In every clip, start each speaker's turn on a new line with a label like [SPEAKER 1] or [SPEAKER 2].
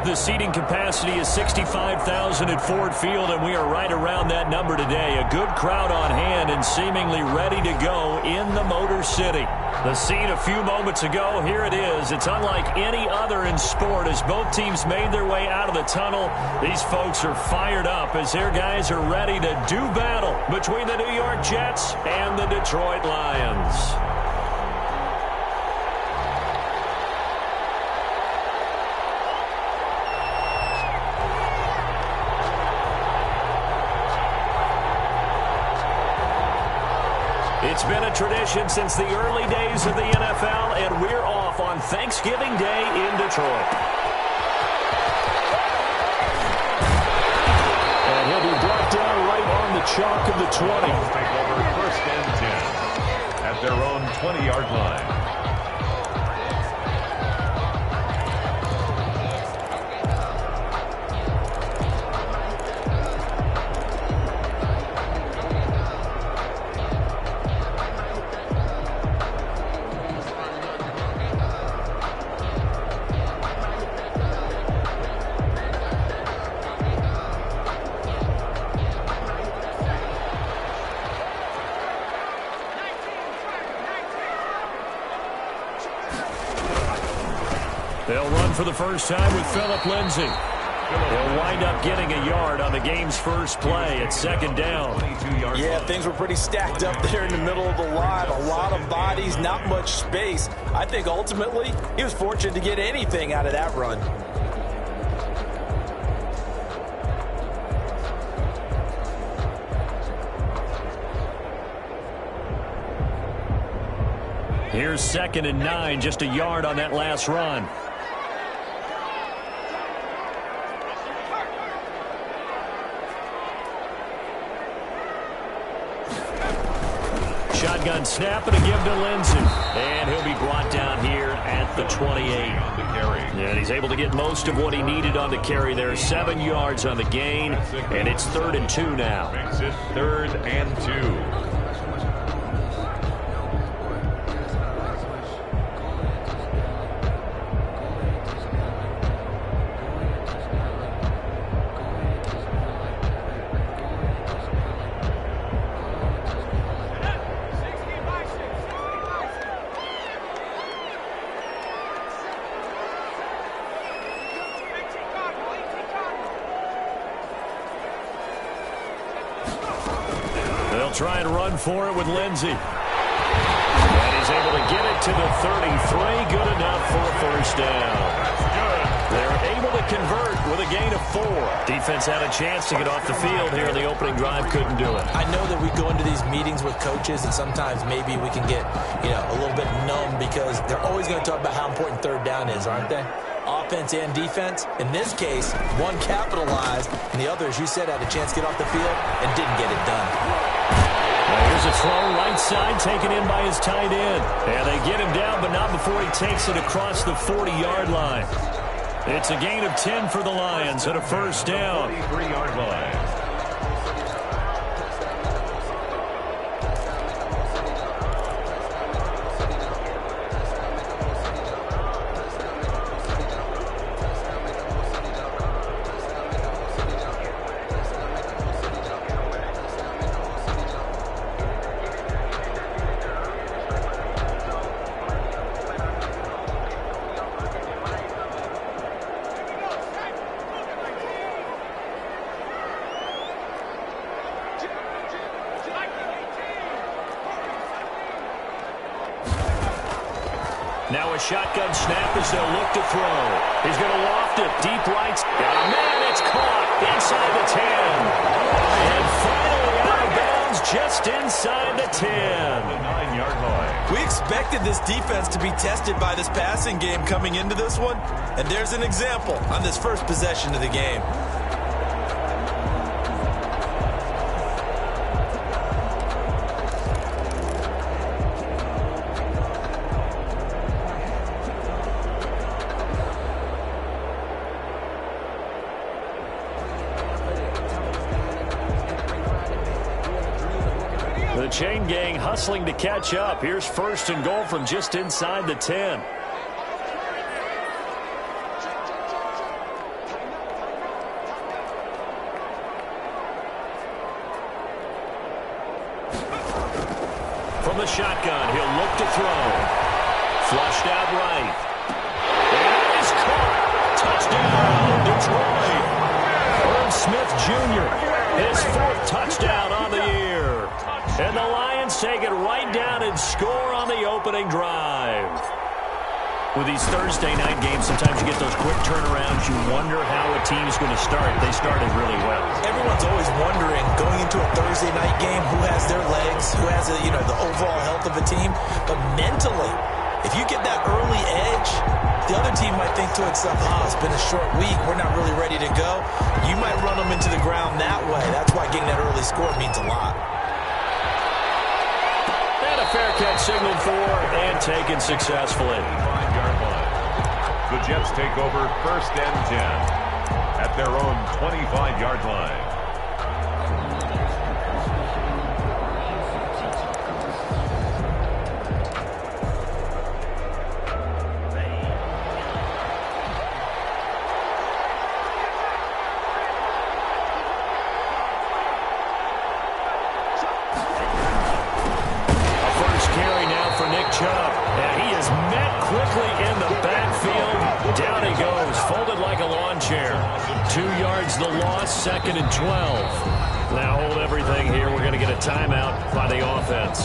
[SPEAKER 1] The seating capacity is 65,000 at Ford Field, and we are right around that number today. A good crowd on hand and seemingly ready to go in the Motor City. The scene a few moments ago, here it is. It's unlike any other in sport as both teams made their way out of the tunnel. These folks are fired up as their guys are ready to do battle between the New York Jets and the Detroit Lions. It's been a tradition since the early days of the NFL, and we're off on Thanksgiving Day in Detroit. And he'll be brought down right on the chalk of the 20.
[SPEAKER 2] Take over 1st and 10 at their own 20-yard line.
[SPEAKER 1] They'll run for the first time with Phillip Lindsay. He'll wind up getting a yard on the game's first play at 2nd down.
[SPEAKER 3] Yeah, things were pretty stacked up there in the middle of the line. A lot of bodies, not much space. I think ultimately he was fortunate to get anything out of that run.
[SPEAKER 1] Here's 2nd and 9, just a yard on that last run. Shotgun snap and a give to Lindsay. And he'll be brought down here at the 28. And he's able to get most of what he needed on the carry there. 7 yards on the gain. And it's 3rd and 2 now.
[SPEAKER 2] Makes it 3rd and 2.
[SPEAKER 1] Try and run for it with Lindsay. And he's able to get it to the 33. Good enough for a 1st down. They're able to convert with a gain of 4. Defense had a chance to get off the field here in the opening drive. Couldn't do it.
[SPEAKER 3] I know that we go into these meetings with coaches, and sometimes maybe we can get, a little bit numb because they're always going to talk about how important 3rd down is, aren't they? Offense and defense. In this case, one capitalized, and the other, as you said, had a chance to get off the field and didn't get it done.
[SPEAKER 1] Here's a throw right side taken in by his tight end. And they get him down, but not before he takes it across the 40-yard line. It's a gain of 10 for the Lions and a 1st down.
[SPEAKER 2] 43-yard line.
[SPEAKER 1] Now a shotgun snap as they'll look to throw. He's going to loft it. Deep right. Got a man. It's caught inside the 10. And finally out of bounds just inside the 10.
[SPEAKER 2] The 9-yard line.
[SPEAKER 3] We expected this defense to be tested by this passing game coming into this one. And there's an example on this first possession of the game.
[SPEAKER 1] The chain gang hustling to catch up. Here's 1st and goal from just inside the 10. shotgun. He'll look to throw. Flushed out right. And he's caught. Touchdown, Detroit. Irv Smith Jr., his 4th touchdown on the year. And the Lions take it right down and score on the opening drive. With these Thursday night games, sometimes you get those quick turnarounds. You wonder how a team's going to start. They started really well.
[SPEAKER 3] Everyone's always wondering, going into a Thursday night game, who has their legs, who has the overall health of a team. But mentally, if you get that early edge, the other team might think to itself, it's been a short week, we're not really ready to go. You might run them into the ground that way. That's why getting that early score means a lot.
[SPEAKER 1] And a fair catch signaled for and taken successfully.
[SPEAKER 2] The Jets take over 1st and 10 at their own 25-yard line.
[SPEAKER 1] A first carry now for Nick Chubb. And he is met quickly in the backfield. Down he goes, folded like a lawn chair. 2 yards the loss, 2nd and 12. Now hold everything here. We're going to get a timeout by the offense.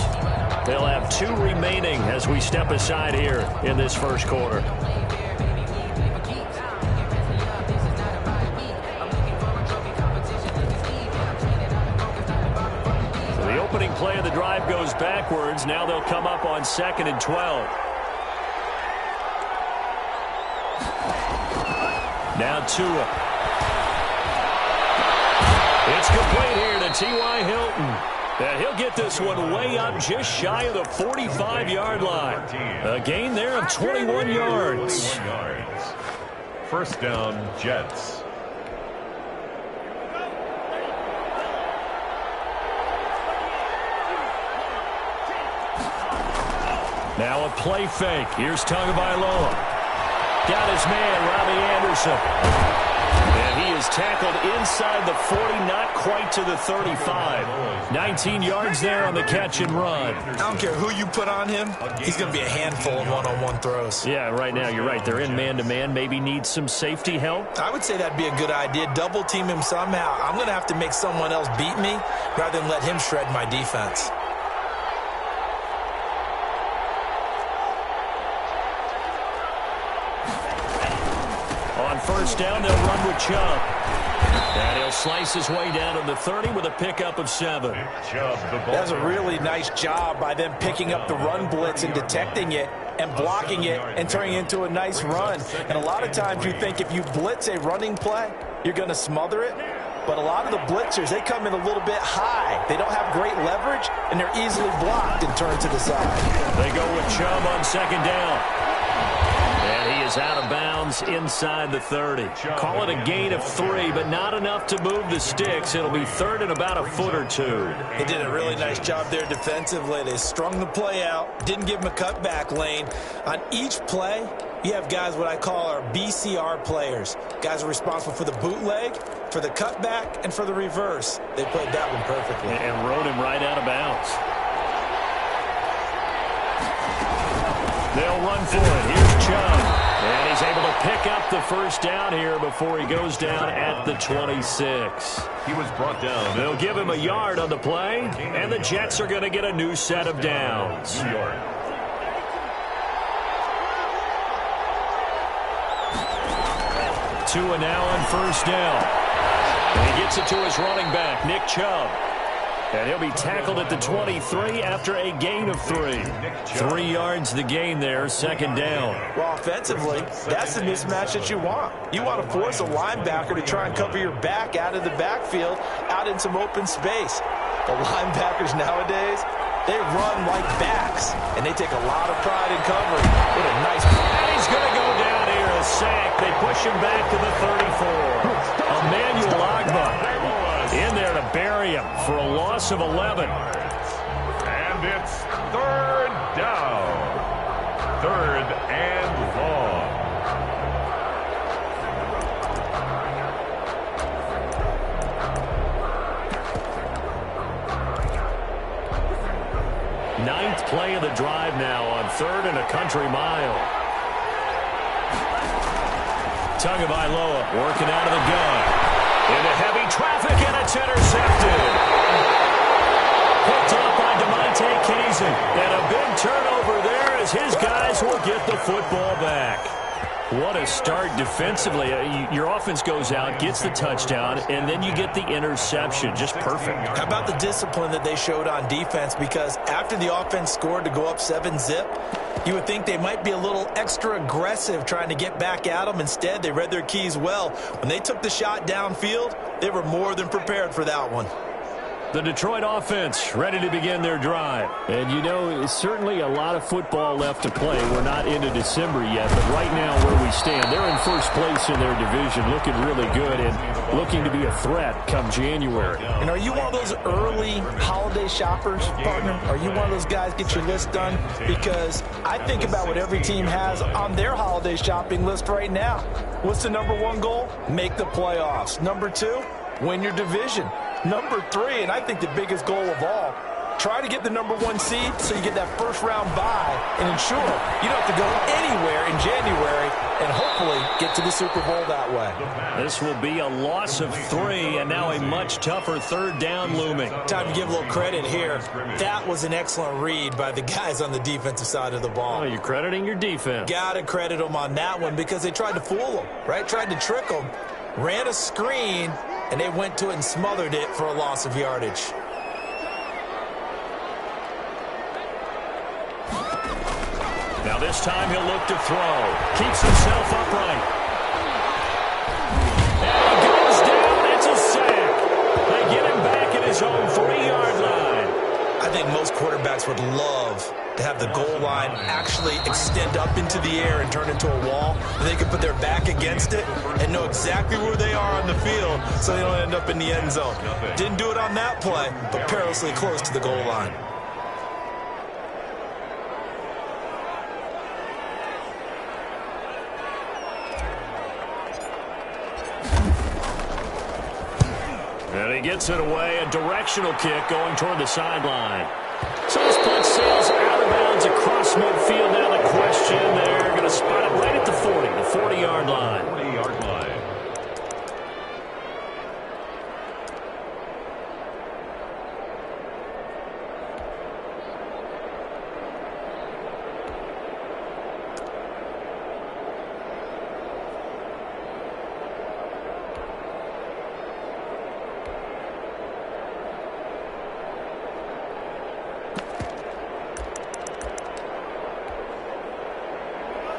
[SPEAKER 1] They'll have 2 remaining as we step aside here in this first quarter. So the opening play of the drive goes backwards. Now they'll come up on 2nd and 12. Now Tua. It's complete here to T.Y. Hilton. And he'll get this one way up just shy of the 45-yard line. A gain there of 21 yards.
[SPEAKER 2] First down, Jets.
[SPEAKER 1] Now a play fake. Here's Tagovailoa. Got his man, Robbie Anderson. And he is tackled inside the 40, not quite to the 35. 19 yards there on the catch and run.
[SPEAKER 3] I don't care who you put on him, he's going to be a handful of one-on-one throws.
[SPEAKER 1] Yeah, right now you're right. They're in man-to-man. Maybe need some safety help.
[SPEAKER 3] I would say that'd be a good idea. Double team him somehow. I'm going to have to make someone else beat me rather than let him shred my defense.
[SPEAKER 1] On first down, they'll run with Chubb. And he'll slice his way down to the 30 with a pickup of 7.
[SPEAKER 3] That's a really nice job by them picking up the run blitz and detecting it and blocking it and turning it into a nice run. And a lot of times you think if you blitz a running play, you're going to smother it. But a lot of the blitzers, they come in a little bit high. They don't have great leverage, and they're easily blocked and turned to the side.
[SPEAKER 1] They go with Chubb on second down. And he is out of bounds inside the 30. Call it a gain of 3, but not enough to move the sticks. It'll be third and about a foot or 2.
[SPEAKER 3] They did a really nice job there defensively. They strung the play out, didn't give him a cutback lane. On each play, you have guys what I call our BCR players. Guys are responsible for the bootleg, for the cutback, and for the reverse. They played that one perfectly.
[SPEAKER 1] And rode him right out of bounds. They'll run for it. Here's Chubb. And he's able to pick up the first down here before he goes down at the 26.
[SPEAKER 2] He was brought down.
[SPEAKER 1] They'll give him a yard on the play, and the Jets are going to get a new set of downs.
[SPEAKER 2] New York.
[SPEAKER 1] Tua now on first down. And he gets it to his running back, Nick Chubb. And he'll be tackled at the 23 after a gain of 3. 3 yards the gain there, second down.
[SPEAKER 3] Well, offensively, that's the mismatch that you want. You want to force a linebacker to try and cover your back out of the backfield, out in some open space. The linebackers nowadays, they run like backs, and they take a lot of pride in covering. What a nice play.
[SPEAKER 1] And he's going to go down here, a sack. They push him back to the 34. Emmanuel Ogbah in there to bury him for a loss of 11.
[SPEAKER 2] And it's third down. Third and long.
[SPEAKER 1] Ninth play of the drive now on 3rd and a country mile. Tagovailoa working out of the gun. Into heavy traffic, and it's intercepted. Picked off by DeMonte Kazin. And a big turnover there as his guys will get the football back. What a start defensively. Your offense goes out, gets the touchdown, and then you get the interception. Just perfect.
[SPEAKER 3] How about the discipline that they showed on defense? Because after the offense scored to go up 7-zip, you would think they might be a little extra aggressive trying to get back at them. Instead, they read their keys well. When they took the shot downfield, they were more than prepared for that one.
[SPEAKER 1] The Detroit offense ready to begin their drive.
[SPEAKER 4] And, you know, certainly a lot of football left to play. We're not into December yet, but right now where we stand, they're in first place in their division, looking really good and looking to be a threat come January.
[SPEAKER 3] And are you one of those early holiday shoppers, partner? Are you one of those guys get your list done? Because I think about what every team has on their holiday shopping list right now. What's the number one goal? Make the playoffs. Number 2, win your division. Number 3, and I think the biggest goal of all, try to get the number 1 seed so you get that first-round bye and ensure you don't have to go anywhere in January and hopefully get to the Super Bowl that way.
[SPEAKER 1] This will be a loss of 3, and now a much tougher 3rd down looming.
[SPEAKER 3] Time to give a little credit here. That was an excellent read by the guys on the defensive side of the ball.
[SPEAKER 1] Oh, you're crediting your defense.
[SPEAKER 3] Got to credit them on that one because they tried to fool them, right? Tried to trick them, ran a screen, and they went to it and smothered it for a loss of yardage.
[SPEAKER 1] Now this time he'll look to throw. Keeps himself upright. And he goes down. It's a sack. They get him back at his own 3-yard line.
[SPEAKER 3] I think most quarterbacks would love to have the goal line actually extend up into the air and turn into a wall. And they can put their back against it and know exactly where they are on the field so they don't end up in the end zone. Didn't do it on that play, but perilously close to the goal line.
[SPEAKER 1] And he gets it away. A directional kick going toward the sideline. So this punt sails out of bounds across midfield. Now the question, they're going to spot it right at the 40, the 40-yard line.
[SPEAKER 2] 40-yard line.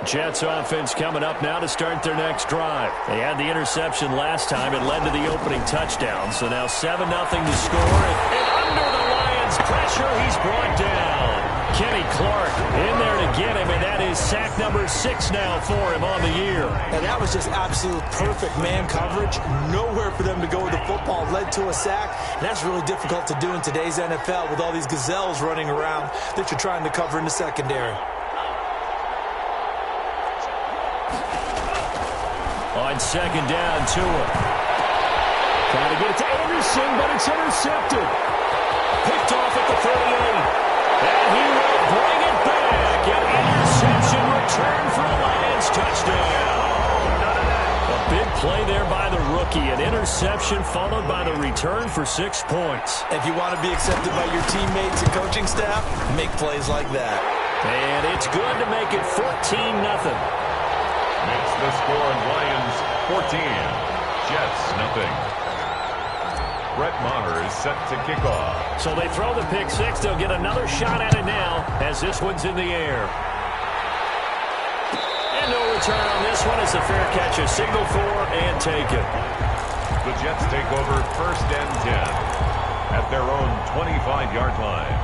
[SPEAKER 1] Jets offense coming up now to start their next drive. They had the interception last time. It led to the opening touchdown. So now 7-0 to score. And under the Lions' pressure, he's brought down. Kenny Clark in there to get him, and that is sack number 6 now for him on the year.
[SPEAKER 3] And that was just absolute perfect man coverage. Nowhere for them to go with the football. Led to a sack. And that's really difficult to do in today's NFL with all these gazelles running around that you're trying to cover in the secondary.
[SPEAKER 1] On 2nd down, Tua.
[SPEAKER 4] Trying to get it to Anderson, but it's intercepted.
[SPEAKER 1] Picked off at the 38. And he will bring it back. An interception return for a Lions touchdown. A big play there by the rookie. An interception followed by the return for 6 points.
[SPEAKER 3] If you want to be accepted by your teammates and coaching staff, make plays like that.
[SPEAKER 1] And it's good to make it 14-0.
[SPEAKER 2] Makes the score Lions 14, Jets nothing. Brett Maher is set to kick off.
[SPEAKER 1] So they throw the pick 6. They'll get another shot at it now as this one's in the air. And no return on this one. It's a fair catch, a signal for and taken.
[SPEAKER 2] The Jets take over 1st and 10 at their own 25-yard line.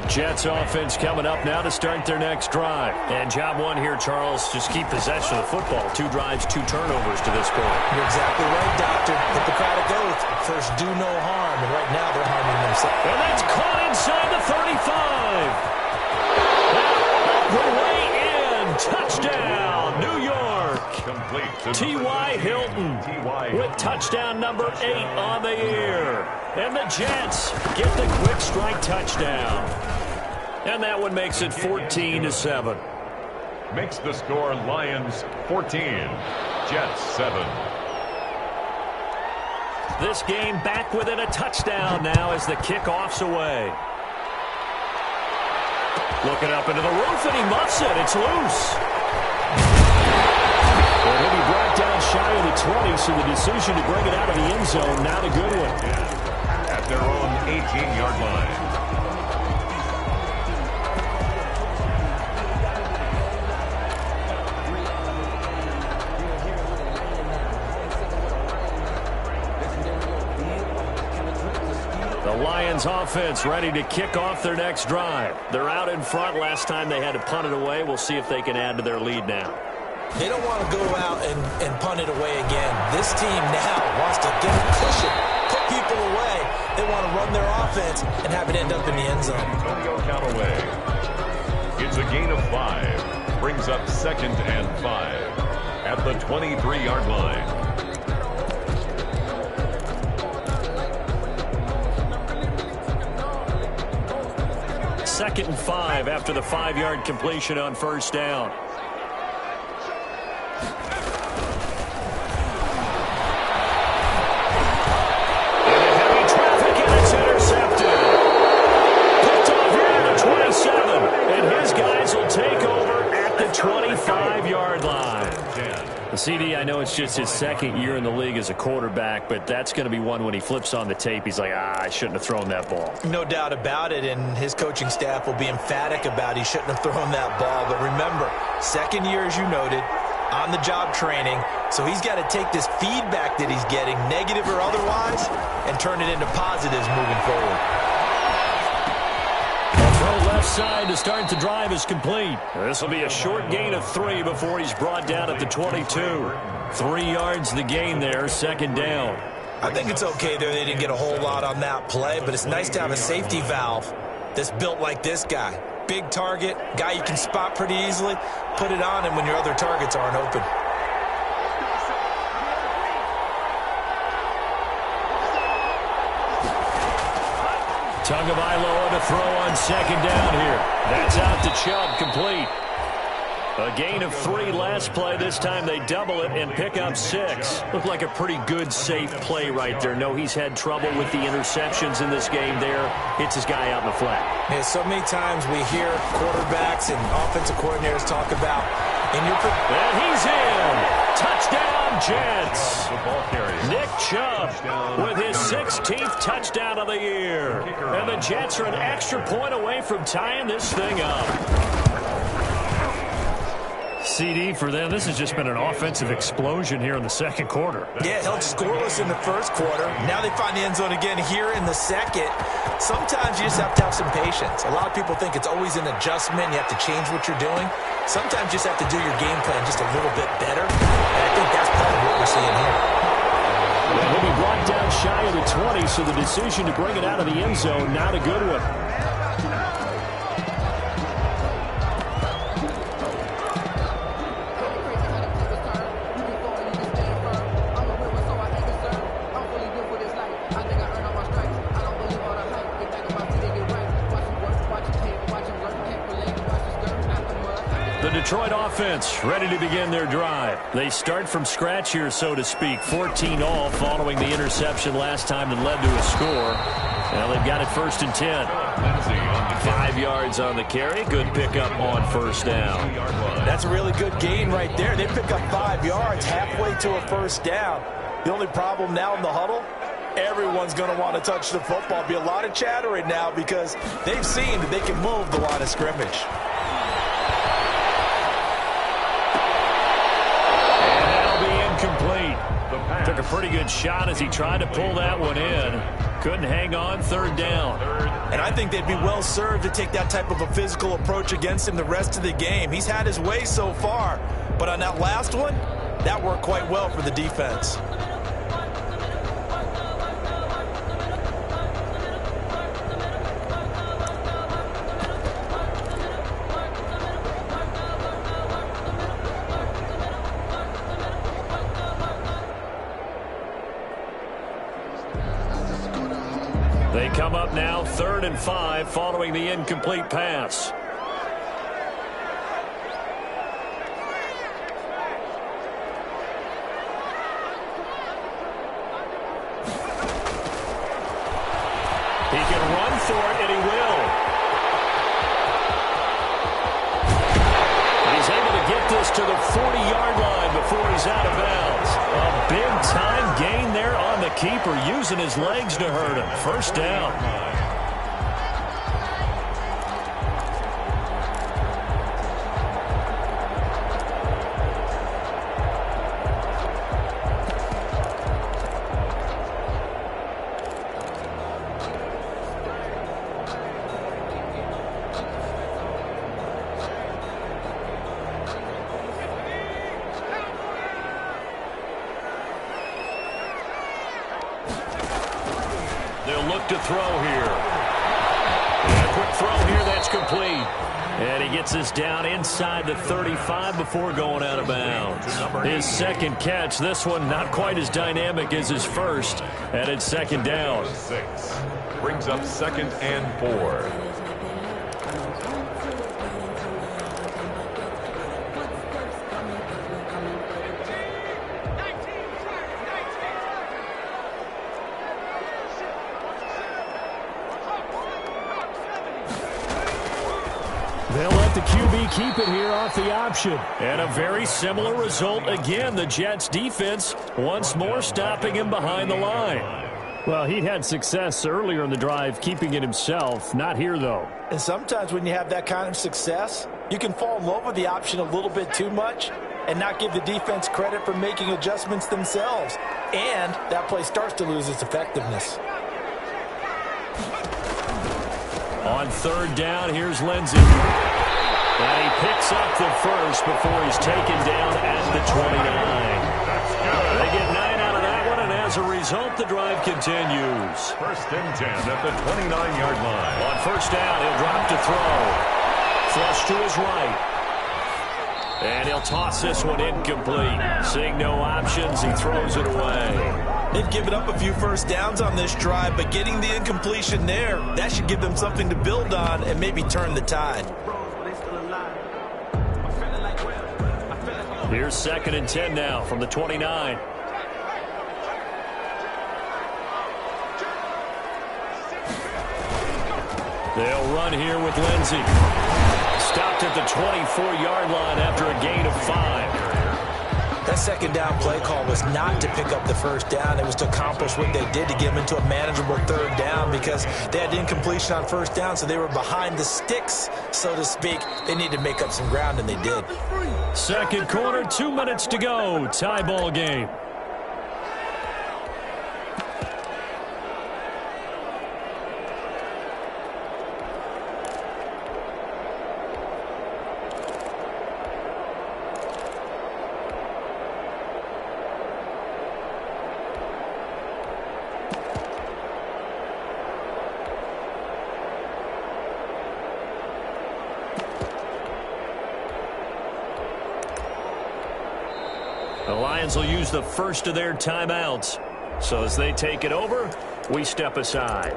[SPEAKER 1] Jets offense coming up now to start their next drive. And job one here, Charles, just keep possession of the football. 2 drives, 2 turnovers to this point.
[SPEAKER 3] You're exactly right, Doctor. Hippocratic oath. First, do no harm. And right now, they're harming themselves.
[SPEAKER 1] And that's caught inside the 35. Now, the way in Touchdown, New York.
[SPEAKER 2] Complete.
[SPEAKER 1] T.Y. Hilton with touchdown number 8 on the year. And the Jets get the quick strike touchdown. And that one makes it 14-7.
[SPEAKER 2] Makes the score Lions 14, Jets 7.
[SPEAKER 1] This game back within a touchdown now as the kickoff's away. Looking up into the roof, and he muffs it. It's loose. And he'll be brought down shy of the 20, so the decision to bring it out of the end zone, not a good one.
[SPEAKER 2] At their own 18-yard line.
[SPEAKER 1] The Lions offense ready to kick off their next drive. They're out in front. Last time they had to punt it away. We'll see if they can add to their lead now.
[SPEAKER 3] They don't want to go out and punt it away again. This team now wants to get a cushion, put people away. They want to run their offense and have it end up in the end zone.
[SPEAKER 2] Antonio Callaway. It's a gain of 5. Brings up 2nd and 5 at the 23-yard line.
[SPEAKER 1] 2nd and 5 after the 5-yard completion on first down. Into heavy traffic, and it's intercepted. Picked off here at the 27, and his guys will take over at the 25-yard line. The CD, I know it's just his 2nd year in the league as a quarterback, but that's going to be one when he flips on the tape, he's like, I shouldn't have thrown that ball.
[SPEAKER 3] No doubt about it, and his coaching staff will be emphatic about he shouldn't have thrown that ball. But remember, 2nd year, as you noted, on-the-job training, so he's got to take this feedback that he's getting, negative or otherwise, and turn it into positives moving forward.
[SPEAKER 1] Left side to start the drive is complete. This will be a short gain of 3 before he's brought down at the 22. 3 yards the gain there, 2nd down.
[SPEAKER 3] I think it's okay there. They didn't get a whole lot on that play, but it's nice to have a safety valve that's built like this guy. Big target, guy you can spot pretty easily. Put it on him when your other targets aren't open.
[SPEAKER 1] Tagovailoa to throw on 2nd down here. That's out to Chubb, complete. A gain of 3 last play. This time they double it and pick up 6. Looked like a pretty good, safe play right there. No, he's had trouble with the interceptions in this game there. Hits his guy out in the flat.
[SPEAKER 3] Yeah, so many times we hear quarterbacks and offensive coordinators talk about
[SPEAKER 1] and he's in. Touchdown, Jets. Nick Chubb with his 16th touchdown of the year. And the Jets are an extra point away from tying this thing up.
[SPEAKER 4] CD for them, this has just been an offensive explosion here in the 2nd quarter.
[SPEAKER 3] Yeah, held scoreless in the 1st quarter. Now they find the end zone again here in the 2nd. Sometimes you just have to have some patience. A lot of people think it's always an adjustment. You have to change what you're doing. Sometimes you just have to do your game plan just a little bit better. And I think that's part of what we're seeing here.
[SPEAKER 1] He'll be brought down shy of the 20, so the decision to bring it out of the end zone, not a good one. Detroit offense ready to begin their drive. They start from scratch here, so to speak. 14 all following the interception last time that led to a score. Now they've got it 1st and 10. 5 yards on the carry. Good pickup on 1st down.
[SPEAKER 3] That's a really good gain right there. They pick up 5 yards halfway to a 1st down. The only problem now in the huddle, everyone's going to want to touch the football. Be a lot of chattering now because they've seen that they can move the line of scrimmage.
[SPEAKER 1] Complete. Took a pretty good shot as he tried to pull that one in. Couldn't hang on. 3rd down.
[SPEAKER 3] And I think they'd be well served to take that type of a physical approach against him the rest of the game. He's had his way so far, but on that last one, that worked quite well for the defense.
[SPEAKER 1] come up now 3rd and 5 following the incomplete pass. He can run for it, and he will. He's able to get this to the 40-yard line before he's out of bounds. A big-time gain there on the keeper, using his legs to hurt him. First down. They'll look to throw here. And a quick throw here, that's complete. And he gets us down inside the 35 before going out of bounds. His second catch, this one not quite as dynamic as his first, and it's second down.
[SPEAKER 2] 6 brings up 2nd and 4.
[SPEAKER 4] They'll let the QB keep it here off the option.
[SPEAKER 1] And a very similar result again. The Jets defense once more stopping him behind the line.
[SPEAKER 4] Well, he'd had success earlier in the drive keeping it himself. Not here, though.
[SPEAKER 3] And sometimes when you have that kind of success, you can fall in love with the option a little bit too much and not give the defense credit for making adjustments themselves. And that play starts to lose its effectiveness.
[SPEAKER 1] On 3rd down, here's Lindsey. And he picks up the first before he's taken down at the 29. They get 9 out of that one, and as a result, the drive continues.
[SPEAKER 2] 1st and 10 at the 29-yard line.
[SPEAKER 1] On 1st down, he'll drop to throw. Flush to his right. And he'll toss this one incomplete. Seeing no options, he throws it away.
[SPEAKER 3] They've given up a few first downs on this drive, but getting the incompletion there, that should give them something to build on and maybe turn the tide.
[SPEAKER 1] Here's 2nd and 10 now from the 29. They'll run here with Lindsey. Stopped at the 24-yard line after a gain of 5.
[SPEAKER 3] That 2nd down play call was not to pick up the 1st down. It was to accomplish what they did to get them into a manageable 3rd down because they had incompletion on 1st down, so they were behind the sticks, so to speak. They needed to make up some ground, and they did.
[SPEAKER 1] Second quarter, 2 minutes to go. Tie ball game. The Lions will use the first of their timeouts. So as they take it over, we step aside.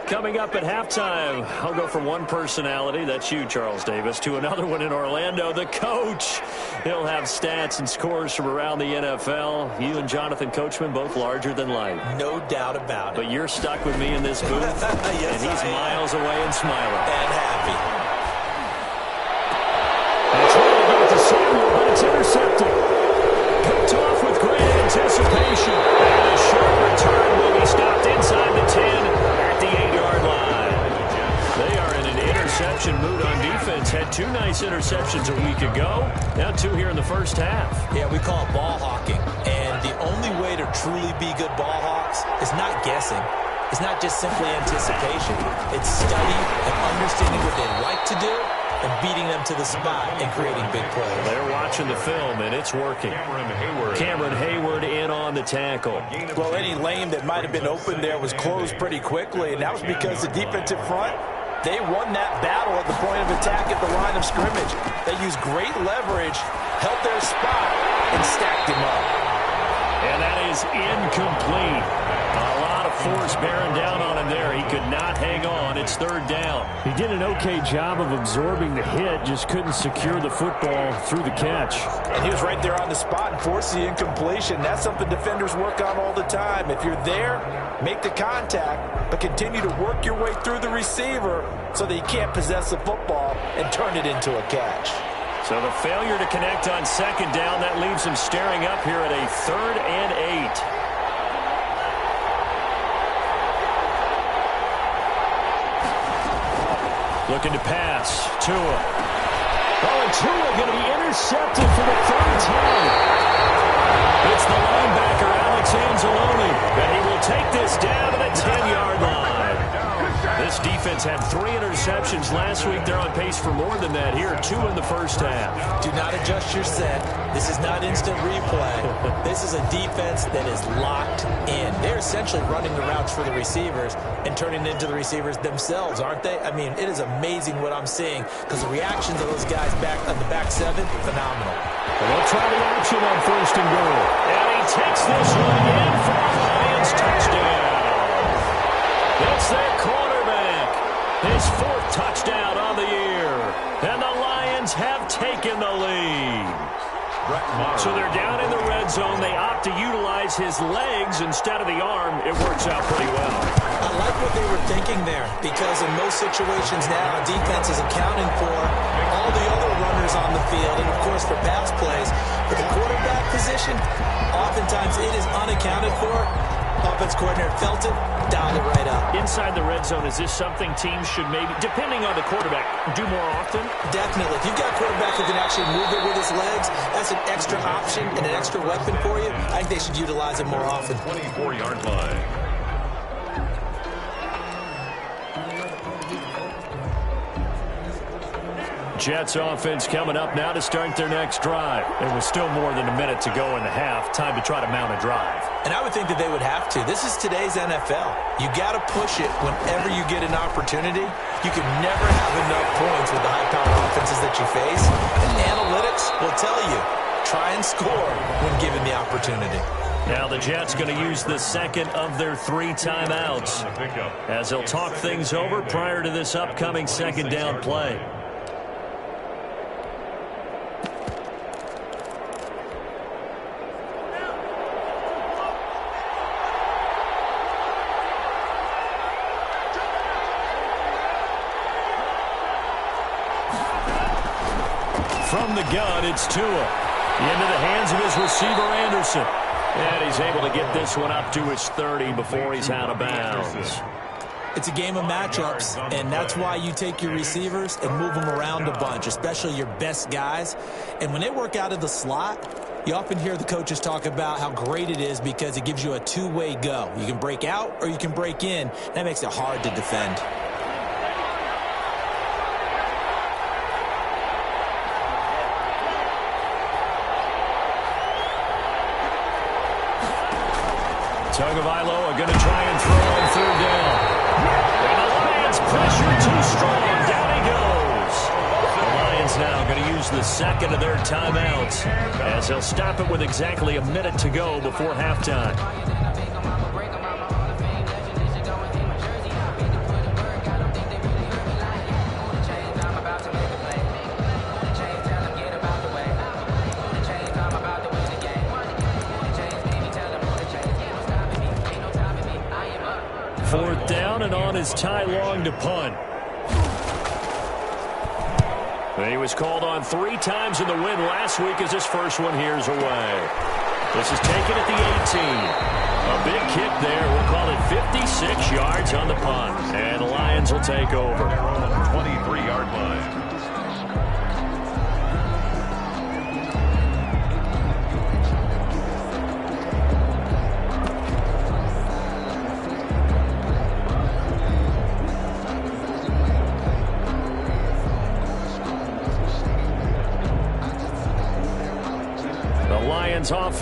[SPEAKER 1] Coming up at halftime, I'll go from one personality, that's you, Charles Davis, to another one in Orlando, the coach. He'll have stats and scores from around the NFL. You and Jonathan Coachman, both larger than life.
[SPEAKER 3] No doubt about it.
[SPEAKER 1] But you're stuck with me in this booth,
[SPEAKER 3] yes,
[SPEAKER 1] and he's miles away and smiling.
[SPEAKER 3] And happy.
[SPEAKER 1] It's trying to get it to Samuel, but it's intercepted. Picked off with great anticipation. And a short return will be stopped inside the 10 at the 8-yard line. They are in an interception mood on defense. Had 2 nice interceptions a week ago. Now 2 here in the first half.
[SPEAKER 3] Yeah, we call it ball hawking. And the only way to truly be good ball hawks is not guessing. It's not just simply anticipation. It's study and understanding what they like to do and beating them to the spot and creating big plays.
[SPEAKER 1] They're watching the film, and it's working. Cameron Hayward in on the tackle.
[SPEAKER 3] Well, any lane that might have been open there was closed pretty quickly, and that was because the defensive front They won that battle at the point of attack at the line of scrimmage. They used great leverage, held their spot, and stacked him up.
[SPEAKER 1] And that is incomplete. A lot of force bearing down on him there. He could not hang on. It's third down.
[SPEAKER 4] He did an okay job of absorbing the hit, just couldn't secure the football through the catch.
[SPEAKER 3] And he was right there on the spot and forced the incompletion. That's something defenders work on all the time. If you're there, make the contact, but continue to work your way through the receiver so that he can't possess the football and turn it into a catch.
[SPEAKER 1] So the failure to connect on second down, that leaves him staring up here at a 3rd and 8. Looking to pass. Tua.
[SPEAKER 4] Oh, and Tua going to be intercepted for the 3rd time.
[SPEAKER 1] It's the linebacker, Alex Anzalone. And he will take this down to the 10-yard line. This defense had 3 interceptions last week. They're on pace for more than that here. 2 in the first half.
[SPEAKER 3] Do not adjust your set. This is not instant replay. This is a defense that is locked in. They're essentially running the routes for the receivers and turning it into the receivers themselves, aren't they? I mean, it is amazing what I'm seeing because the reactions of those guys back on the back 7, phenomenal.
[SPEAKER 4] Well, they'll try the option on 1st and goal.
[SPEAKER 1] And he takes this one in for a Lions touchdown. That's their quarterback. His 4th touchdown on the year. And the Lions have taken the lead. So they're down in the red zone. They opt to utilize his legs instead of the arm. It works out pretty well.
[SPEAKER 3] I like what they were thinking there because in most situations now, defense is accounting for all the other runners on the field and, of course, for pass plays. But the quarterback position, oftentimes it is unaccounted for. Offense coordinator felt it, dialed it right up.
[SPEAKER 1] Inside the red zone, is this something teams should maybe, depending on the quarterback, do more often?
[SPEAKER 3] Definitely. If you've got a quarterback who can actually move it with his legs, that's an extra option and an extra weapon for you. I think they should utilize it more often.
[SPEAKER 2] 24-yard line.
[SPEAKER 1] Jets offense coming up now to start their next drive. There was still more than a minute to go in the half. Time to try to mount a drive.
[SPEAKER 3] And I would think that they would have to. This is today's NFL. You got to push it whenever you get an opportunity. You can never have enough points with the high-powered offenses that you face. And analytics will tell you, try and score when given the opportunity.
[SPEAKER 1] Now the Jets going to use the 2nd of their 3 timeouts as they'll talk things over prior to this upcoming 2nd down play. From the gun, it's Tua. Into the hands of his receiver, Anderson. And he's able to get this one up to his 30 before he's out of bounds.
[SPEAKER 3] It's a game of matchups, and that's why you take your receivers and move them around a bunch, especially your best guys. And when they work out of the slot, you often hear the coaches talk about how great it is because it gives you a two-way go. You can break out or you can break in. That makes it hard to defend. Tagovailoa going to try and throw on 3rd down. And the Lions pressure too strong. Down he goes. The Lions now going to use the 2nd of their timeouts as they'll stop it with exactly a minute to go before halftime. 4th down and on is Ty Long to punt. He was called on 3 times in the win last week as his first one here's away. This is taken at the 18. A big kick there. We'll call it 56 yards on the punt. And the Lions will take over.
[SPEAKER 2] 23-yard line.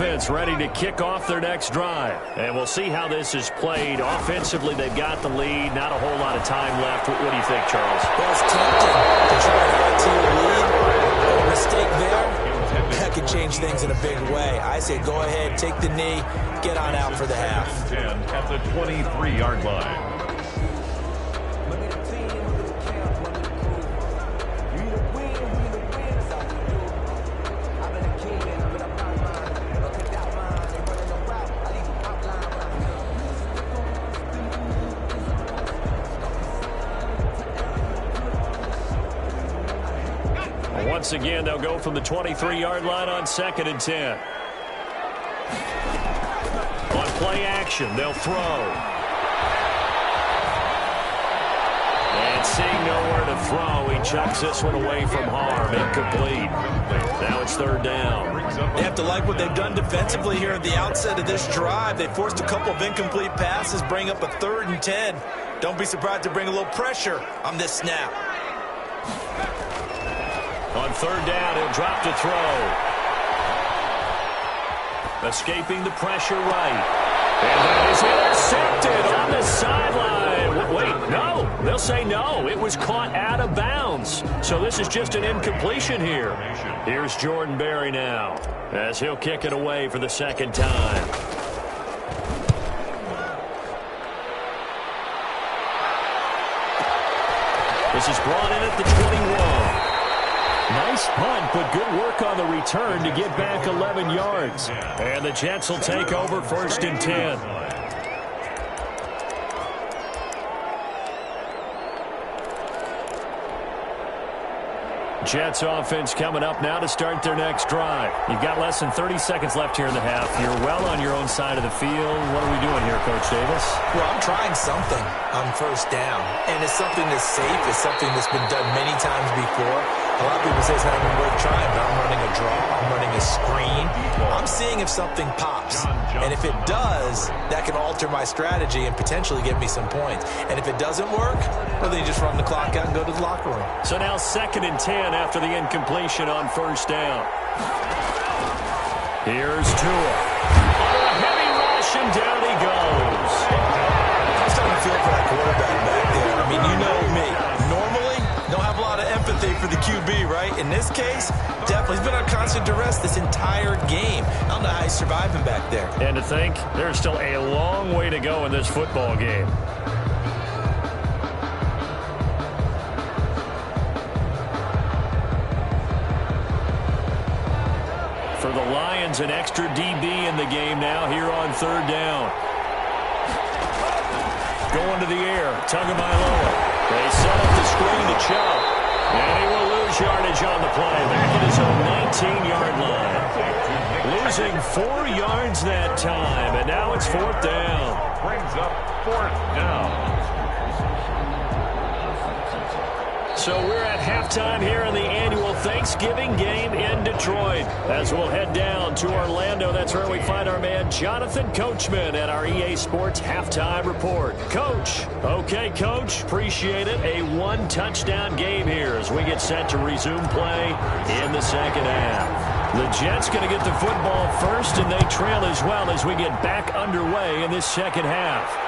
[SPEAKER 1] offense ready to kick off their next drive. And we'll see how this is played. Offensively, they've got the lead. Not a whole lot of time left. What do you think, Charles?
[SPEAKER 3] Well, it's tempting to try to add to your lead. But a mistake there, that could change things in a big way. I say go ahead, take the knee, get on out for the half.
[SPEAKER 2] 10 at the 23-yard line.
[SPEAKER 1] Once again, they'll go from the 23-yard line on 2nd and 10. On play action, they'll throw. And seeing nowhere to throw, he chucks this one away from harm. Incomplete. Now it's 3rd down.
[SPEAKER 3] They have to like what they've done defensively here at the outset of this drive. They forced a couple of incomplete passes, bring up a 3rd and 10. Don't be surprised to bring a little pressure on this snap.
[SPEAKER 1] On 3rd down, he'll drop to throw. Escaping the pressure right. And that is intercepted on the sideline. Wait, no. They'll say no. It was caught out of bounds. So this is just an incompletion here. Here's Jordan Berry now as he'll kick it away for the 2nd time. This is brought in at the 21. Nice punt, but good work on the return to get back 11 yards. And the Jets will take over 1st and 10. Jets offense coming up now to start their next drive. You've got less than 30 seconds left here in the half. You're well on your own side of the field. What are we doing here, Coach Davis?
[SPEAKER 3] Well, I'm trying something on 1st down. And it's something that's safe. It's something that's been done many times before. A lot of people say it's not even worth trying, but I'm running a draw. I'm running a screen. I'm seeing if something pops. And if it does, that can alter my strategy and potentially get me some points. And if it doesn't work, well, then you just run the clock out and go to the locker room.
[SPEAKER 1] So now 2nd and 10 after the incompletion on 1st down. Here's Tua. Under a heavy rush, and down he goes.
[SPEAKER 3] I'm starting to feel for that quarterback back there. I mean, you know me. Normally, don't have a lot of empathy for the QB, right? In this case, definitely. He's been on constant duress this entire game. I don't know how he's surviving back there.
[SPEAKER 1] And to think, there's still a long way to go in this football game. For the Lions, an extra DB in the game now here on 3rd down. Going to the air, Tagovailoa. They set up the screen to Chubb. And he will lose yardage on the play. Back at his own 19-yard line. Losing 4 yards that time. And now it's 4th down.
[SPEAKER 2] Brings up 4th down.
[SPEAKER 1] So we're at halftime here in the annual Thanksgiving game in Detroit. As we'll head down to Orlando, that's where we find our man Jonathan Coachman at our EA Sports Halftime Report. Coach. Okay, Coach. Appreciate it. A 1-touchdown game here as we get set to resume play in the 2nd half. The Jets going to get the football first, and they trail as well as we get back underway in this 2nd half.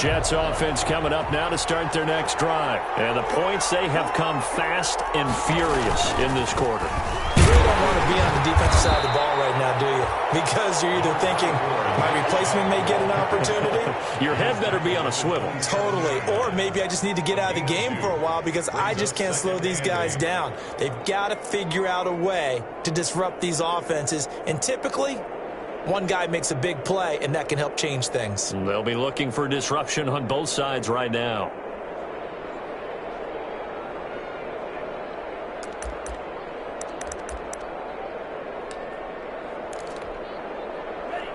[SPEAKER 1] Jets offense coming up now to start their next drive. And the points, they have come fast and furious in this quarter.
[SPEAKER 3] You really don't want to be on the defensive side of the ball right now, do you? Because you're either thinking, my replacement may get an opportunity.
[SPEAKER 1] Your head better be on a swivel.
[SPEAKER 3] Totally. Or maybe I just need to get out of the game for a while because I just can't slow these guys down. They've got to figure out a way to disrupt these offenses. And typically, one guy makes a big play, and that can help change things.
[SPEAKER 1] They'll be looking for disruption on both sides right now.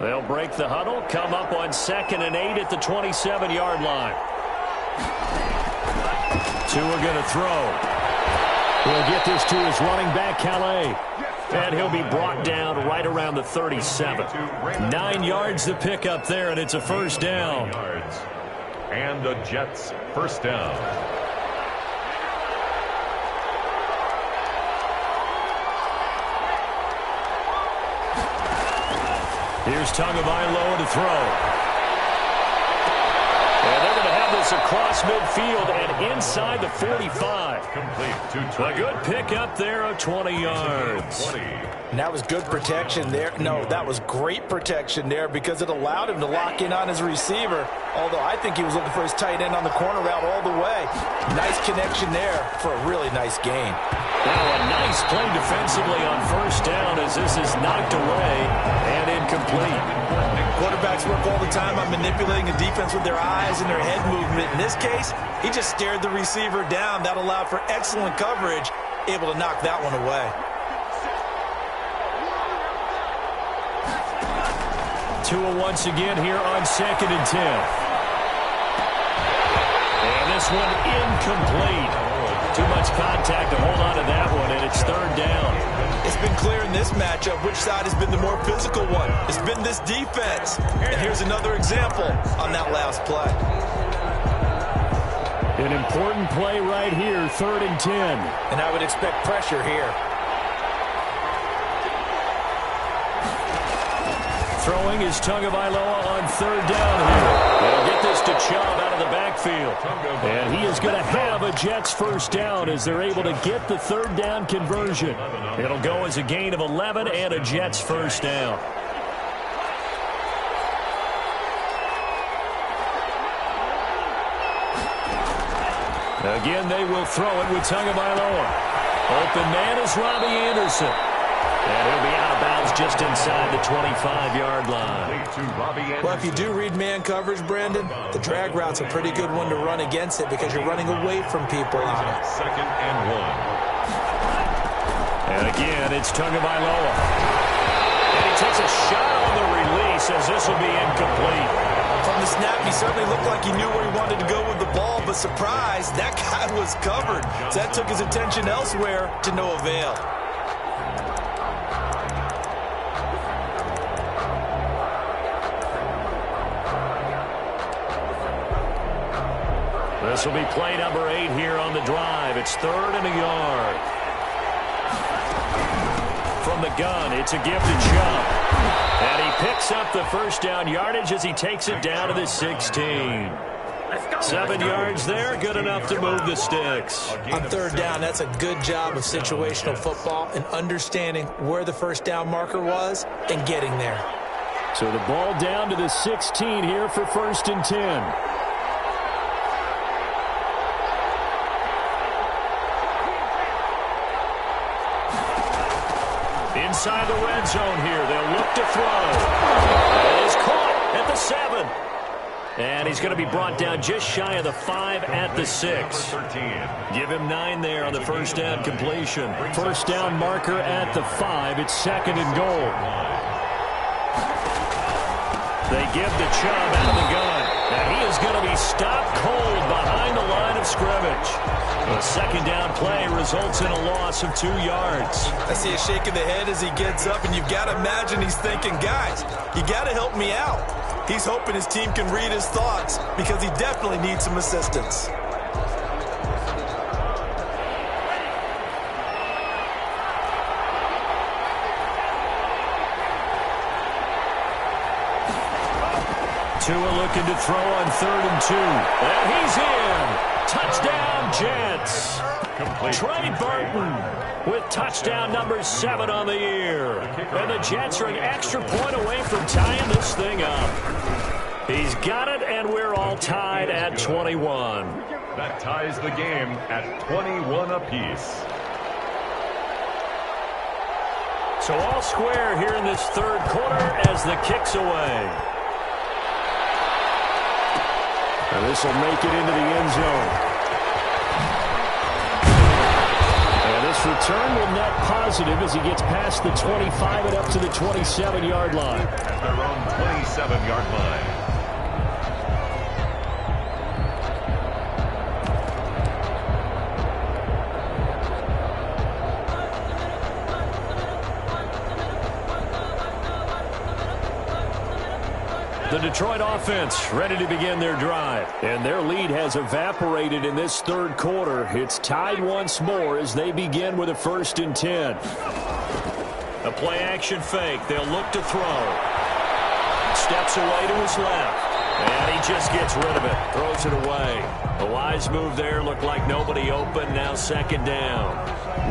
[SPEAKER 1] They'll break the huddle, come up on 2nd and 8 at the 27-yard line. Tua going to throw. He'll get this to his running back, Calais. And he'll be brought down right around the 37. 9 yards to pick up there, and it's a first down.
[SPEAKER 2] And the Jets first down.
[SPEAKER 1] Here's Tagovailoa to throw. And they're going to have this across midfield and inside the 45.
[SPEAKER 2] Complete to
[SPEAKER 1] a good pickup there of 20 yards.
[SPEAKER 3] And that was good protection there. No, that was great protection there because it allowed him to lock in on his receiver. Although I think he was looking for his tight end on the corner route all the way. Nice connection there for a really nice gain.
[SPEAKER 1] Now a nice play defensively on first down as this is knocked away and incomplete.
[SPEAKER 3] Quarterbacks work all the time on manipulating a defense with their eyes and their head movement. In this case, he just stared the receiver down. That allowed for excellent coverage, able to knock that one away.
[SPEAKER 1] Tua once again here on 2nd and 10. And this one incomplete. Too much contact to hold on to that one, and it's 3rd down.
[SPEAKER 3] It's been clear in this matchup which side has been the more physical one. It's been this defense. And here's another example on that last play.
[SPEAKER 4] An important play right here, 3rd and 10.
[SPEAKER 3] And I would expect pressure here.
[SPEAKER 1] Throwing is Tagovailoa on 3rd down here. They'll get this to Chubb out of the backfield. And he is going to have a Jets first down as they're able to get the 3rd down conversion. It'll go as a gain of 11 and a Jets first down. Again, they will throw it with Tagovailoa. Open man is Robbie Anderson. And he'll be out of bounds just inside the 25-yard line.
[SPEAKER 3] Well, if you do read man coverage, Brandon, the drag route's a pretty good one to run against it because you're running away from people on it.
[SPEAKER 2] 2nd and 1.
[SPEAKER 1] And again, it's Tagovailoa. And he takes a shot on the release as this will be incomplete.
[SPEAKER 3] From the snap, he certainly looked like he knew where he wanted to go with the ball, but surprise, that guy was covered. So that took his attention elsewhere to no avail.
[SPEAKER 1] This will be play number 8 here on the drive. It's 3rd and a yard. From the gun, it's a give to Chubb. And he picks up the first down yardage as he takes it down to the 16. 7 yards there, good enough to move the sticks.
[SPEAKER 3] On 3rd down, that's a good job of situational football and understanding where the first down marker was and getting there.
[SPEAKER 4] So the ball down to the 16 here for 1st and 10.
[SPEAKER 1] Inside the red zone here. They'll look to throw. It is caught at the 7. And he's going to be brought down just shy of the 5 at the 6. Give him 9 there on the first down completion.
[SPEAKER 4] First down marker at the 5. It's 2nd and goal.
[SPEAKER 1] They give to Chubb out of the gun. And he is going to be stopped cold behind the line of scrimmage. The 2nd down play results in a loss of 2 yards.
[SPEAKER 3] I see a shake of the head as he gets up, and you've got to imagine he's thinking, guys, you got to help me out. He's hoping his team can read his thoughts because he definitely needs some assistance.
[SPEAKER 1] Tua looking to throw on 3rd and 2. And he's in. Touchdown, Jets. Trey Burton with touchdown number 7 on the year. And the Jets are an extra point away from tying this thing up. He's got it, and we're all tied at 21.
[SPEAKER 2] That ties the game at 21 apiece.
[SPEAKER 1] So all square here in this 3rd quarter as the kick's away.
[SPEAKER 4] And this will make it into the end zone. And this return will net positive as he gets past the 25 and up to the 27-yard line.
[SPEAKER 2] At their own 27-yard line.
[SPEAKER 1] The Detroit offense ready to begin their drive.
[SPEAKER 4] And their lead has evaporated in this third quarter. It's tied once more as they begin with a 1st and 10.
[SPEAKER 1] A play-action fake. They'll look to throw. Steps away to his left. And he just gets rid of it. Throws it away. A wise move there. Looked like nobody open. Now 2nd down.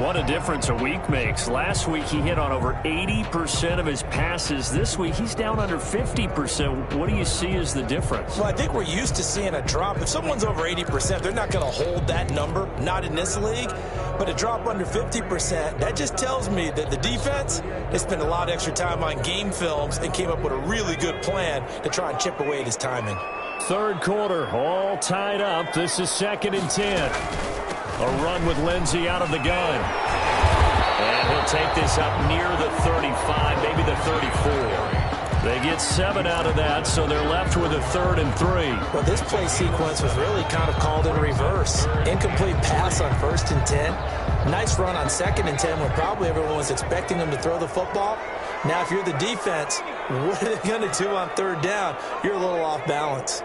[SPEAKER 4] What a difference a week makes. Last week he hit on over 80% of his passes. This week he's down under 50%. What do you see as the difference?
[SPEAKER 3] Well, I think we're used to seeing a drop. If someone's over 80%, they're not going to hold that number. Not in this league. But a drop under 50%, that just tells me that the defense has spent a lot of extra time on game films and came up with a really good plan to try and chip away at his timing.
[SPEAKER 4] Third quarter, all tied up. This is 2nd and 10. A run with Lindsey out of the gun.
[SPEAKER 1] And he'll take this up near the 35, maybe the 34.
[SPEAKER 4] They get 7 out of that, so they're left with a 3rd and 3.
[SPEAKER 3] Well, this play sequence was really kind of called in reverse. Incomplete pass on 1st and 10. Nice run on 2nd and 10 when probably everyone was expecting them to throw the football. Now, if you're the defense, what are they going to do on 3rd down? You're a little off balance.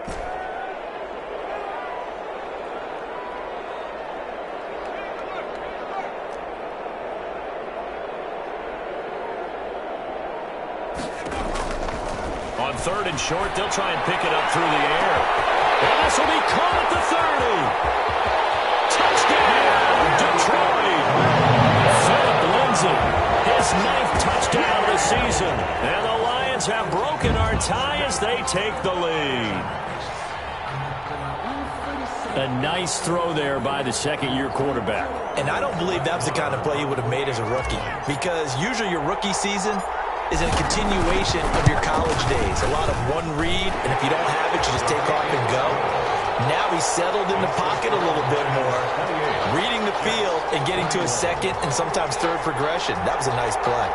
[SPEAKER 1] On 3rd and short, they'll try and pick it up through the air. And this will be caught at the 30. Touchdown, Detroit. Philip Lindsay, his 9th touchdown of the season. And the Lions have broken our tie as they take the lead.
[SPEAKER 4] A nice throw there by the second-year quarterback.
[SPEAKER 3] And I don't believe that was the kind of play he would have made as a rookie. Because usually your rookie season is a continuation of your college days. A lot of one read, and if you don't have it, you just take off and go. Now he's settled in the pocket a little bit more, reading the field and getting to his 2nd and sometimes 3rd progression. That was a nice play.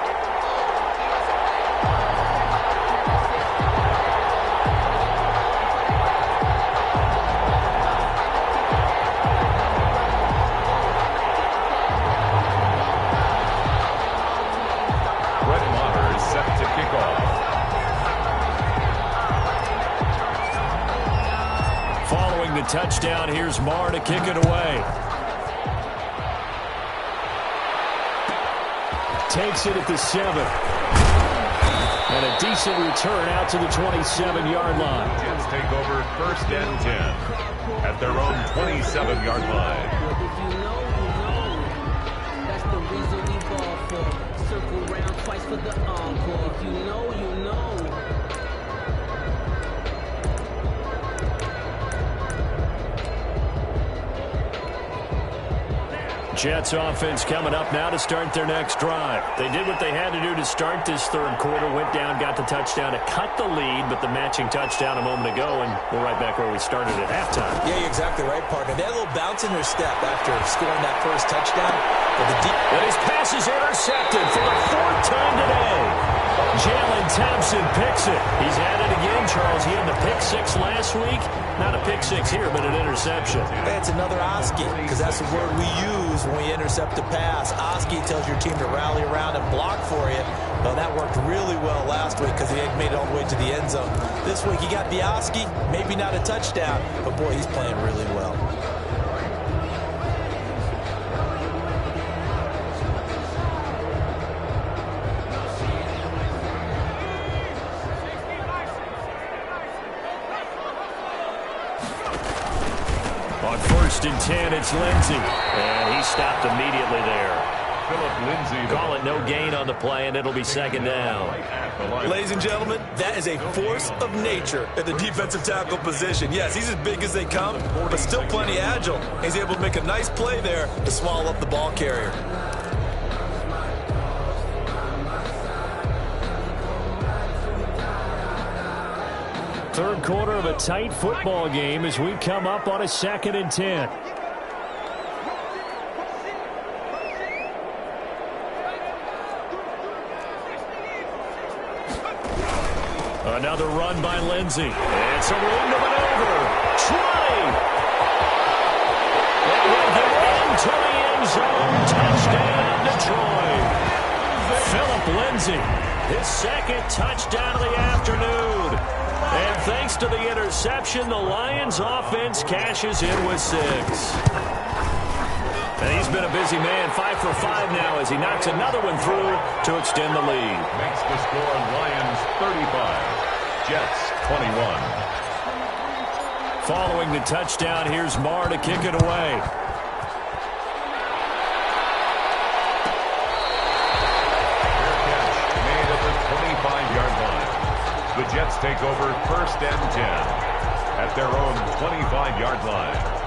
[SPEAKER 1] Touchdown. Here's Marr to kick it away.
[SPEAKER 4] Takes it at the 7. And a decent return out to the 27-yard line.
[SPEAKER 2] Jets take over 1st and 10 at their own 27-yard line.
[SPEAKER 5] If you know, that's the reason we ball for. Circle round twice for the encore. If you know, you know.
[SPEAKER 1] Jets offense coming up now to start their next drive. They did what they had to do to start this third quarter. Went down, got the touchdown to cut the lead, but the matching touchdown a moment ago, and we're right back where we started at halftime.
[SPEAKER 3] Yeah, you're exactly right, partner. They had a little bounce in their step after scoring that first touchdown.
[SPEAKER 1] But his pass is intercepted for the 4th time today. Jalen Thompson picks it. He's at it again, Charles. He had the pick 6 last week. Not a pick 6 here, but an interception.
[SPEAKER 3] That's another Oski, because that's the word we use when we intercept a pass. Oski tells your team to rally around and block for you. Well, that worked really well last week because he made it all the way to the end zone. This week he got the Oski, maybe not a touchdown, but boy, he's playing really well.
[SPEAKER 1] On 1st and 10, it's Lindsey. And he stopped immediately there.
[SPEAKER 2] Philip Lindsay.
[SPEAKER 1] Call it no gain on the play, and it'll be 2nd down.
[SPEAKER 3] Ladies and gentlemen, that is a force of nature at the defensive tackle position. Yes, he's as big as they come, but still plenty agile. He's able to make a nice play there to swallow up the ball carrier.
[SPEAKER 4] Third quarter of a tight football game as we come up on a 2nd and 10.
[SPEAKER 1] Another run by Lindsey. It's a room to maneuver. Try. That will get into the end zone. Touchdown, Detroit. Philip Lindsey, his 2nd touchdown of the afternoon. And thanks to the interception, the Lions offense cashes in with 6. And he's been a busy man, 5 for 5 now as he knocks another one through to extend the lead.
[SPEAKER 2] Makes the score Lions 35, Jets 21.
[SPEAKER 1] Following the touchdown, here's Marr to kick it away.
[SPEAKER 2] Fair catch made at the 25-yard line. The Jets take over 1st and 10 at their own 25-yard line.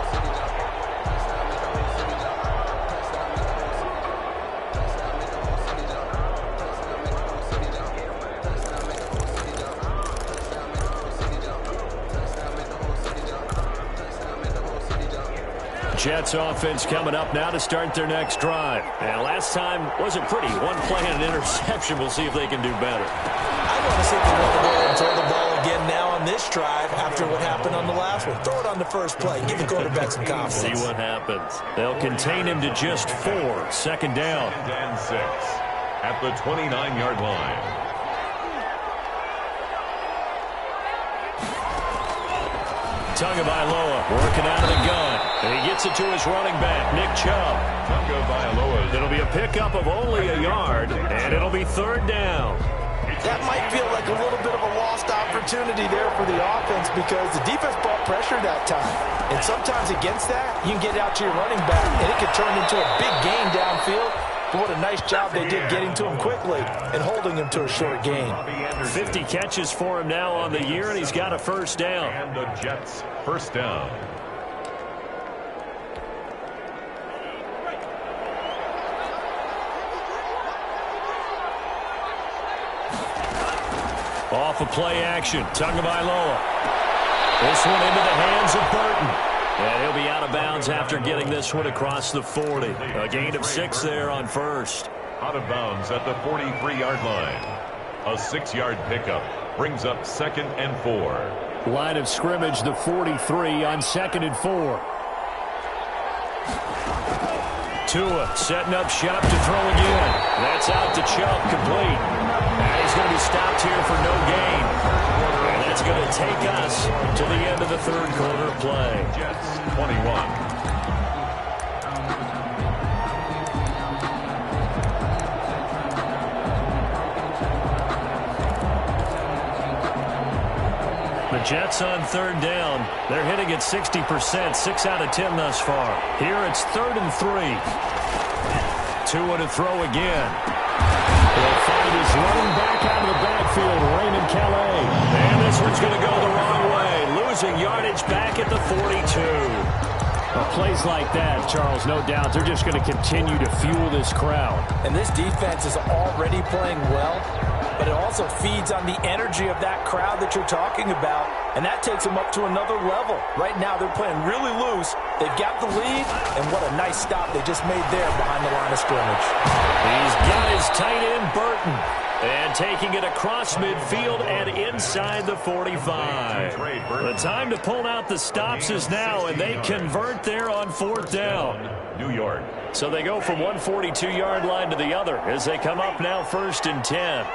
[SPEAKER 1] Jets offense coming up now to start their next drive. And last time wasn't pretty. One play and an interception. We'll see if they can do better.
[SPEAKER 3] I want to see if they want to go ahead and throw the ball again now on this drive after what happened on the last one. Throw it on the first play. Give the quarterback some confidence.
[SPEAKER 1] See what happens. They'll contain him to just 4. 2nd down.
[SPEAKER 2] 2nd and 6 at the 29-yard line.
[SPEAKER 1] Tagovailoa working out of the gun. And he gets it to his running back, Nick Chubb.
[SPEAKER 2] Tagovailoa.
[SPEAKER 1] It'll be a pickup of only a yard, and it'll be 3rd down.
[SPEAKER 3] That might feel like a little bit of a lost opportunity there for the offense because the defense brought pressure that time. And sometimes against that, you can get out to your running back, and it could turn into a big gain downfield. But what a nice job they did getting to him quickly and holding him to a short gain.
[SPEAKER 1] 50 catches for him now on the year, and he's got a 1st down.
[SPEAKER 2] And the Jets 1st down.
[SPEAKER 1] Off of play action, Tagovailoa. This one into the hands of Burton. And he'll be out of bounds after getting this one across the 40. A gain of 6 there on 1st.
[SPEAKER 2] Out of bounds at the 43-yard line. A 6-yard pickup brings up 2nd and 4.
[SPEAKER 4] Line of scrimmage, the 43 on 2nd and 4.
[SPEAKER 1] Tua setting up shop to throw again. That's out to Chubb, complete. And he's going to be stopped here for no gain. And that's going to take us to the end of the 3rd quarter play.
[SPEAKER 2] Jets 21.
[SPEAKER 1] The Jets on 3rd down. They're hitting at 60%, 6 out of 10 thus far. Here it's 3rd and 3. Tua to throw again. He'll find his running back out of the backfield, Raymond Calais. And this one's going to go the wrong way, losing yardage back at the 42.
[SPEAKER 4] Well, plays like that, Charles, no doubt, they're just going to continue to fuel this crowd.
[SPEAKER 3] And this defense is already playing well, but it also feeds on the energy of that crowd that you're talking about, and that takes them up to another level. Right now, they're playing really loose. They've got the lead, and what a nice stop they just made there behind the line of scrimmage.
[SPEAKER 1] He's got his tight end, Burton, and taking it across midfield and inside the 45. The time to pull out the stops is now, and they convert there on 4th down.
[SPEAKER 2] New York.
[SPEAKER 1] So they go from 142-yard line to the other as they come up now 1st and 10.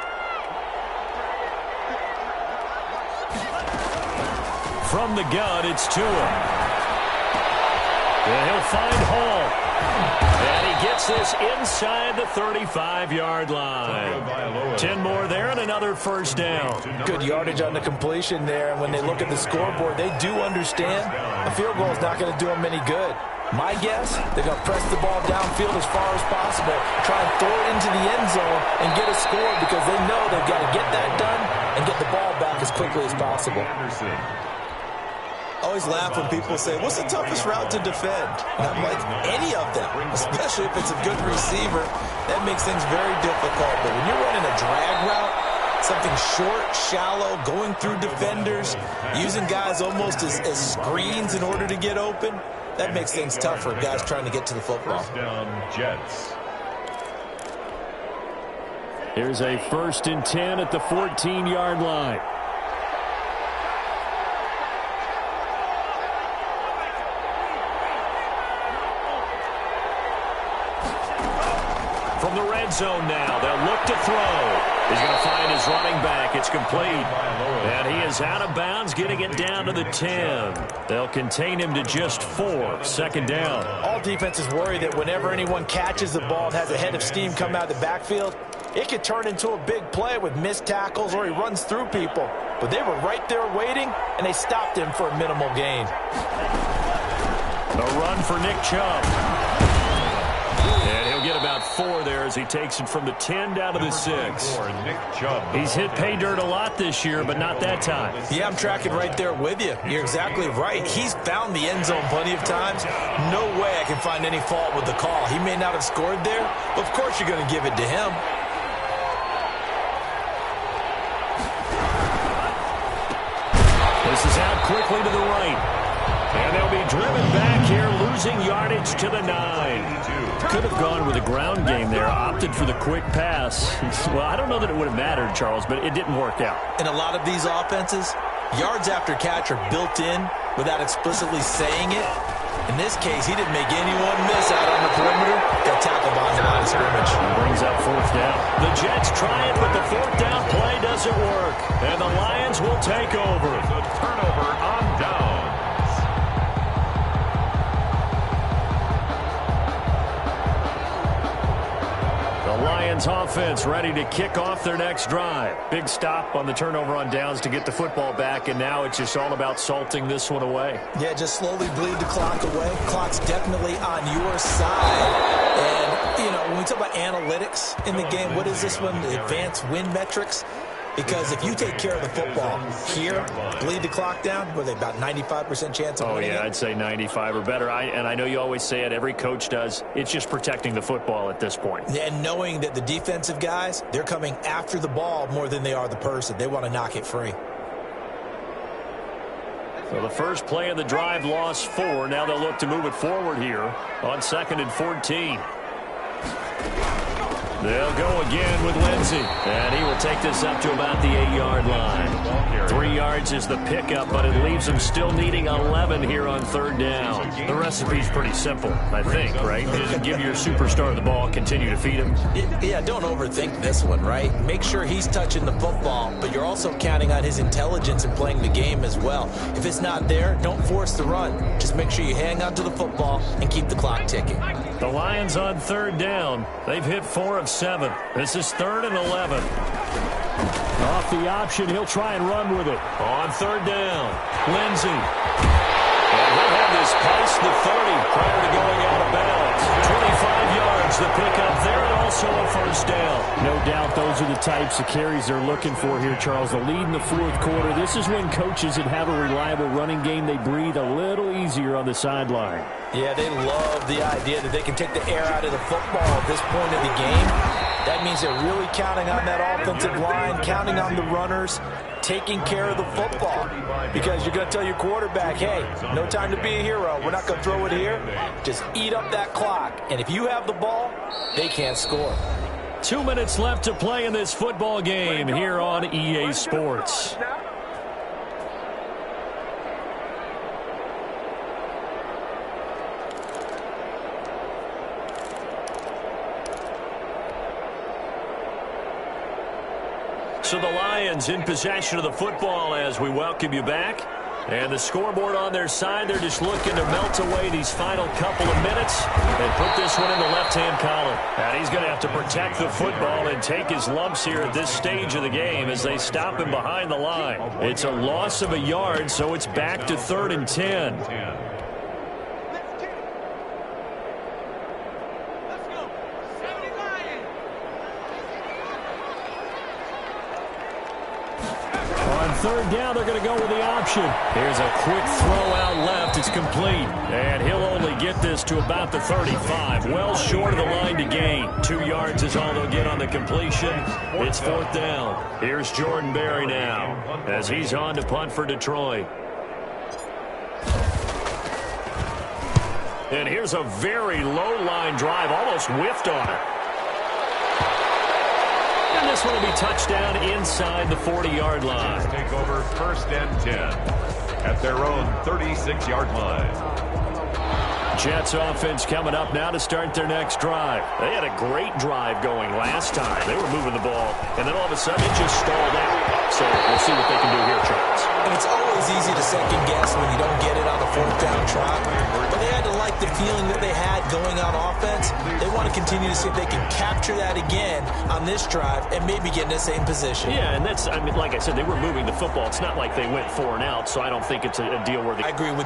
[SPEAKER 1] From the gun, it's Tua. And he'll find Hall. And he gets this inside the 35-yard line. 10 more there and another 1st down.
[SPEAKER 3] Good yardage on the completion there, and when they look at the scoreboard, they do understand a field goal is not going to do them any good. My guess, they're going to press the ball downfield as far as possible, try and throw it into the end zone and get a score because they know they've got to get that done and get the ball back as quickly as possible.
[SPEAKER 6] I always laugh when people say, what's the toughest route to defend? And I'm like, any of them, especially if it's a good receiver. That makes things very difficult. But when you're running a drag route, something short, shallow, going through defenders, using guys almost as screens in order to get open, that makes things tough for guys trying to get to the football.
[SPEAKER 2] 1st down, Jets.
[SPEAKER 4] Here's a 1st and 10 at the 14-yard line.
[SPEAKER 1] From From the red zone now, they'll look to throw. He's going to find his running back. It's complete. And he is out of bounds, getting it down to the 10. They'll contain him to just 4. Second down.
[SPEAKER 6] All defenses worry that whenever anyone catches the ball and has a head of steam come out of the backfield, it could turn into a big play with missed tackles or he runs through people. But they were right there waiting, and they stopped him for a minimal gain.
[SPEAKER 1] A run for Nick Chubb. And he'll get about 4 there as he takes it from the 10 down to the 6. He's hit pay dirt a lot this year, but not that time.
[SPEAKER 6] Yeah, I'm tracking right there with you. You're exactly right. He's found the end zone plenty of times. No way I can find any fault with the call. He may not have scored there, but of course you're going to give it to him.
[SPEAKER 1] This is out quickly to the right. And they'll be driven back here, losing yardage to the 9. Could have gone with a ground game there, opted for the quick pass. Well, I don't know that it would have mattered, Charles, but it didn't work out.
[SPEAKER 6] In a lot of these offenses, yards after catch are built in without explicitly saying it. In this case, he didn't make anyone miss out on the perimeter. Got tackled behind the line of scrimmage.
[SPEAKER 1] Brings up 4th down. The Jets try it, but the 4th down play doesn't work. And the Lions will take over.
[SPEAKER 2] The turnover on downs.
[SPEAKER 1] The Lions offense ready to kick off their next drive. Big stop on the turnover on downs to get the football back, and now it's just all about salting this one away.
[SPEAKER 6] Yeah, just slowly bleed the clock away. Clock's definitely on your side. And, you know, when we talk about analytics in the game, what is this one? The advanced win metrics? Because if you take care of the football here, bleed the clock down, were they about 95% chance of winning?
[SPEAKER 1] Oh, yeah, I'd say 95 or better. And I know you always say it, every coach does. It's just protecting the football at this point.
[SPEAKER 6] And knowing that the defensive guys, they're coming after the ball more than they are the person. They want to knock it free.
[SPEAKER 1] So the first play of the drive lost 4. Now they'll look to move it forward here on 2nd and 14. They'll go again with Lindsey. And he will take this up to about the 8-yard line. 3 yards is the pickup, but it leaves him still needing 11 here on 3rd down. The recipe's pretty simple, I think, right? Just give your superstar the ball, continue to feed him.
[SPEAKER 6] Yeah, don't overthink this one, right? Make sure he's touching the football, but you're also counting on his intelligence in playing the game as well. If it's not there, don't force the run. Just make sure you hang on to the football and keep the clock ticking.
[SPEAKER 1] The Lions on 3rd down. They've hit 4 of 7. This is 3rd and 11.
[SPEAKER 4] Off the option, he'll try and run with it.
[SPEAKER 1] On 3rd down, Lindsey. And he'll have this past the 30 prior to going out of bounds. 25 yards, the pickup there, and also a 1st down.
[SPEAKER 4] No doubt those are the types of carries they're looking for here, Charles. The lead in the 4th quarter. This is when coaches that have a reliable running game, they breathe a little easier on the sideline.
[SPEAKER 6] Yeah, they love the idea that they can take the air out of the football at this point of the game. That means they're really counting on that offensive line, counting on the runners, taking care of the football. Because you're going to tell your quarterback, hey, no time to be a hero. We're not going to throw it here. Just eat up that clock. And if you have the ball, they can't score.
[SPEAKER 1] 2 minutes left to play in this football game here on EA Sports. So the Lions in possession of the football as we welcome you back. And the scoreboard on their side, they're just looking to melt away these final couple of minutes and put this one in the left-hand column. And he's going to have to protect the football and take his lumps here at this stage of the game as they stop him behind the line. It's a loss of a yard, so it's back to 3rd and 10. On 3rd down, they're going to go with the option. Here's a quick throw out left. It's complete. And he'll only get this to about the 35. Well short of the line to gain. 2 yards is all they'll get on the completion. It's 4th down. Here's Jordan Berry now as he's on to punt for Detroit. And here's a very low line drive. Almost whiffed on it. And this one will be touchdown inside the 40-yard line.
[SPEAKER 2] Take over 1st and 10 at their own 36-yard line.
[SPEAKER 1] Jets offense coming up now to start their next drive.
[SPEAKER 4] They had a great drive going last time. They were moving the ball, and then all of a sudden it just stalled out. So we'll see what they can do here, Charles.
[SPEAKER 6] And it's always easy to second guess when you don't get it on the fourth down try. But they had to like the feeling that they had going on offense. They want to continue to see if they can capture that again on this drive and maybe get in the same position.
[SPEAKER 4] Yeah, and that's, I mean, like I said, they were moving the football. It's not like they went 4 and out, so I don't think it's a deal where they...
[SPEAKER 6] I agree with